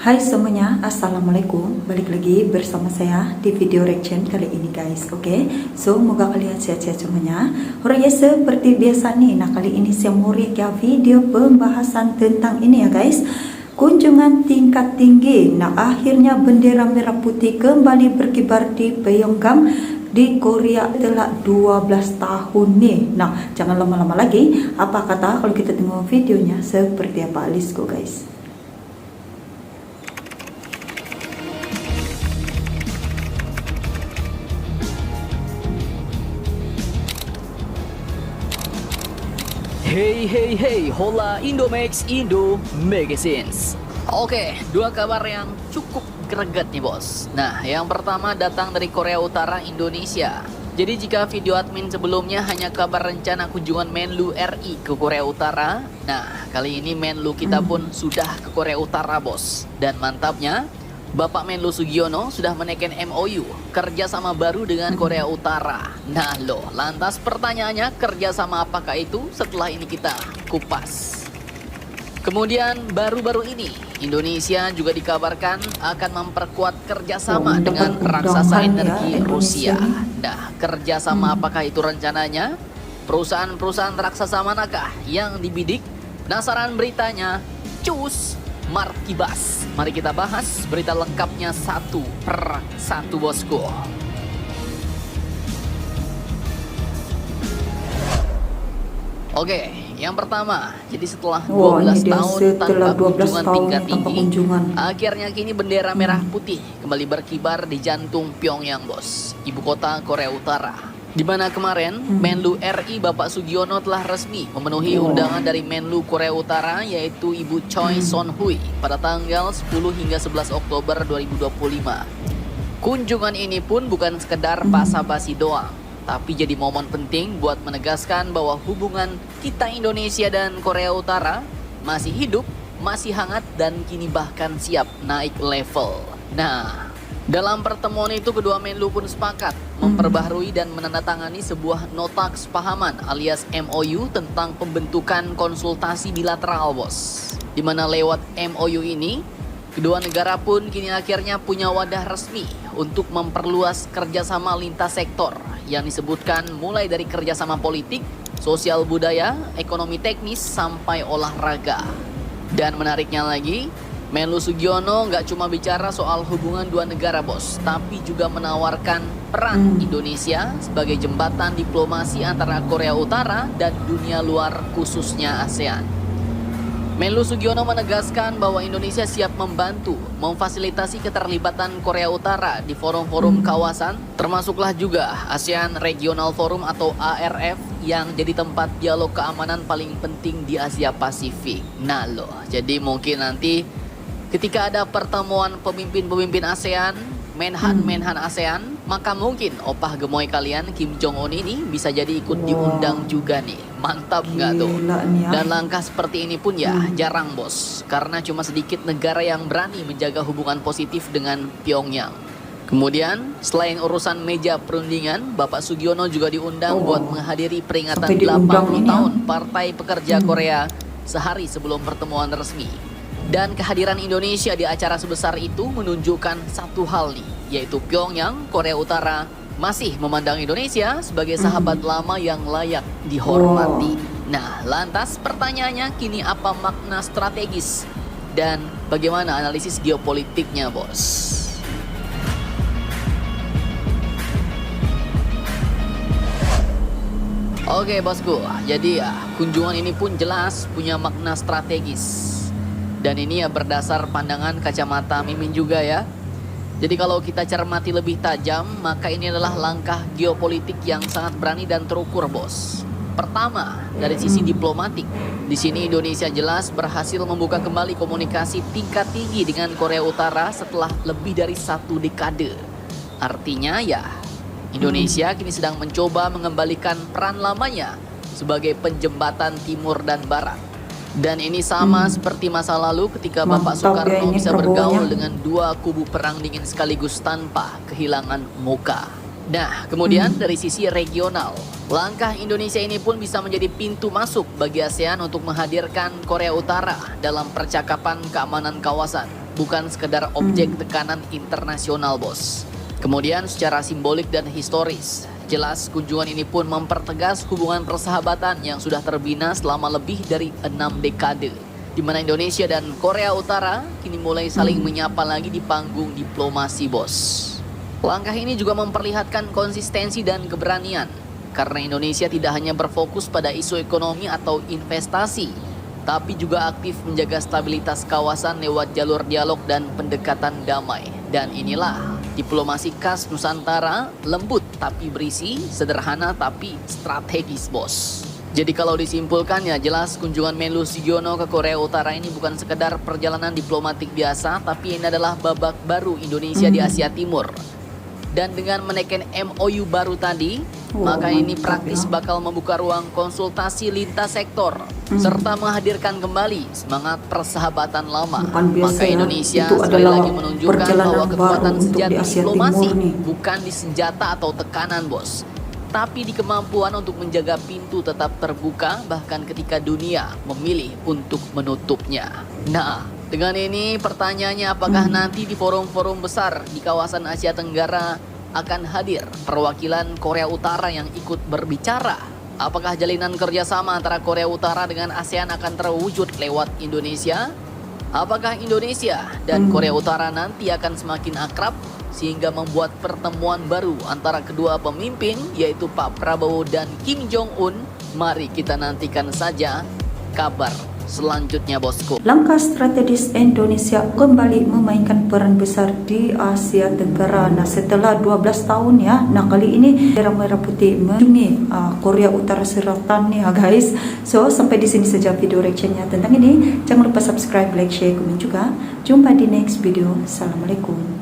Hai semuanya, Assalamualaikum. Balik lagi bersama saya di video reaction kali ini guys. Oke, so moga kalian sehat-sehat semuanya. Orang ya seperti biasa nih. Nah kali ini saya mau react video pembahasan tentang ini ya guys. Kunjungan tingkat tinggi. Nah akhirnya bendera merah putih kembali berkibar di Pyongyang di Korea telah 12 tahun nih. Nah jangan lama-lama lagi. Apa kata kalau kita tengok videonya seperti apa? Let's go guys. Hey, hola Indomax Indo Magazines. Oke, dua kabar yang cukup greget nih bos. Nah, yang pertama datang dari Korea Utara Indonesia. Jadi jika video admin sebelumnya hanya kabar rencana kunjungan Menlu RI ke Korea Utara, nah kali ini Menlu kita pun sudah ke Korea Utara bos. Dan mantapnya, Bapak Menlu Sugiono sudah menaikkan MOU kerjasama baru dengan Korea Utara. Nah loh, lantas pertanyaannya kerjasama apakah itu? Setelah ini kita kupas. Kemudian baru-baru ini Indonesia juga dikabarkan akan memperkuat kerjasama dengan raksasa energi Rusia. Nah, kerjasama apakah itu rencananya? Perusahaan-perusahaan raksasa manakah yang dibidik? Penasaran beritanya? Cus! Markibas. Mari kita bahas berita lengkapnya satu per satu bosku. Oke, yang pertama, jadi setelah 12 tahun tanpa kunjungan tingkat tinggi, akhirnya kini bendera merah putih kembali berkibar di jantung Pyongyang bos, ibu kota Korea Utara. Di mana kemarin Menlu RI Bapak Sugiono telah resmi memenuhi undangan dari Menlu Korea Utara yaitu Ibu Choi Son-hui pada tanggal 10 hingga 11 Oktober 2025. Kunjungan ini pun bukan sekedar basa-basi doang, tapi jadi momen penting buat menegaskan bahwa hubungan kita Indonesia dan Korea Utara masih hidup, masih hangat dan kini bahkan siap naik level. Nah, dalam pertemuan itu kedua Menlu pun sepakat memperbaharui dan menandatangani sebuah nota kesepahaman alias MOU tentang pembentukan konsultasi bilateral bos. Dimana lewat MOU ini, kedua negara pun kini akhirnya punya wadah resmi untuk memperluas kerjasama lintas sektor yang disebutkan mulai dari kerjasama politik, sosial budaya, ekonomi teknis, sampai olahraga. Dan menariknya lagi, Menlu Sugiono nggak cuma bicara soal hubungan dua negara bos, tapi juga menawarkan peran Indonesia sebagai jembatan diplomasi antara Korea Utara dan dunia luar khususnya ASEAN. Menlu Sugiono menegaskan bahwa Indonesia siap membantu memfasilitasi keterlibatan Korea Utara di forum-forum kawasan, termasuklah juga ASEAN Regional Forum atau ARF yang jadi tempat dialog keamanan paling penting di Asia Pasifik. Nah loh, jadi mungkin nanti ketika ada pertemuan pemimpin-pemimpin ASEAN, Menhan ASEAN, maka mungkin opah gemoy kalian Kim Jong Un ini bisa jadi ikut diundang juga nih. Mantap nggak tuh? Dan langkah seperti ini pun ya jarang bos, karena cuma sedikit negara yang berani menjaga hubungan positif dengan Pyongyang. Kemudian selain urusan meja perundingan, Bapak Sugiono juga diundang buat menghadiri peringatan 80 tahun Partai Pekerja Korea sehari sebelum pertemuan resmi. Dan kehadiran Indonesia di acara sebesar itu menunjukkan satu hal nih, yaitu Pyongyang, Korea Utara masih memandang Indonesia sebagai sahabat lama yang layak dihormati. Nah, lantas pertanyaannya kini apa makna strategis dan bagaimana analisis geopolitiknya, bos? Oke bosku, jadi ya kunjungan ini pun jelas punya makna strategis. Dan ini ya berdasar pandangan kacamata Mimin juga ya. Jadi kalau kita cermati lebih tajam, maka ini adalah langkah geopolitik yang sangat berani dan terukur bos. Pertama, dari sisi diplomatik, di sini Indonesia jelas berhasil membuka kembali komunikasi tingkat tinggi dengan Korea Utara setelah lebih dari 1 dekade. Artinya ya, Indonesia kini sedang mencoba mengembalikan peran lamanya sebagai penjembatan timur dan barat. Dan ini sama seperti masa lalu ketika Bapak Soekarno bisa bergaul dengan dua kubu perang dingin sekaligus tanpa kehilangan muka. Nah, kemudian dari sisi regional, langkah Indonesia ini pun bisa menjadi pintu masuk bagi ASEAN untuk menghadirkan Korea Utara dalam percakapan keamanan kawasan. bukan sekedar objek tekanan internasional, bos. Kemudian secara simbolik dan historis, jelas kunjungan ini pun mempertegas hubungan persahabatan yang sudah terbina selama lebih dari 6 dekade, di mana Indonesia dan Korea Utara kini mulai saling menyapa lagi di panggung diplomasi, bos. Langkah ini juga memperlihatkan konsistensi dan keberanian, karena Indonesia tidak hanya berfokus pada isu ekonomi atau investasi, tapi juga aktif menjaga stabilitas kawasan lewat jalur dialog dan pendekatan damai. Dan inilah diplomasi khas Nusantara, lembut tapi berisi, sederhana tapi strategis, bos. Jadi kalau disimpulkan ya jelas kunjungan Menlu Sugiono ke Korea Utara ini bukan sekedar perjalanan diplomatik biasa, tapi ini adalah babak baru Indonesia di Asia Timur. Dan dengan menaikkan MOU baru tadi, maka ini praktis bakal membuka ruang konsultasi lintas sektor, serta menghadirkan kembali semangat persahabatan lama. Maka Indonesia sekali lagi menunjukkan bahwa kekuatan sejati diplomasi bukan di senjata atau tekanan, bos, tapi di kemampuan untuk menjaga pintu tetap terbuka bahkan ketika dunia memilih untuk menutupnya. Nah, dengan ini pertanyaannya, apakah nanti di forum-forum besar di kawasan Asia Tenggara akan hadir perwakilan Korea Utara yang ikut berbicara? Apakah jalinan kerjasama antara Korea Utara dengan ASEAN akan terwujud lewat Indonesia? Apakah Indonesia dan Korea Utara nanti akan semakin akrab sehingga membuat pertemuan baru antara kedua pemimpin, yaitu Pak Prabowo dan Kim Jong-un? Mari kita nantikan saja kabar selanjutnya, bosku. Langkah strategis Indonesia kembali memainkan peran besar di Asia Tenggara. Nah, setelah 12 tahun ya, nah kali ini bendera merah putih mengunjungi Korea Utara Selatan nih ya guys. So, sampai di sini saja video reactionnya tentang ini. Jangan lupa subscribe, like, share, komen juga. Jumpa di next video. Assalamualaikum.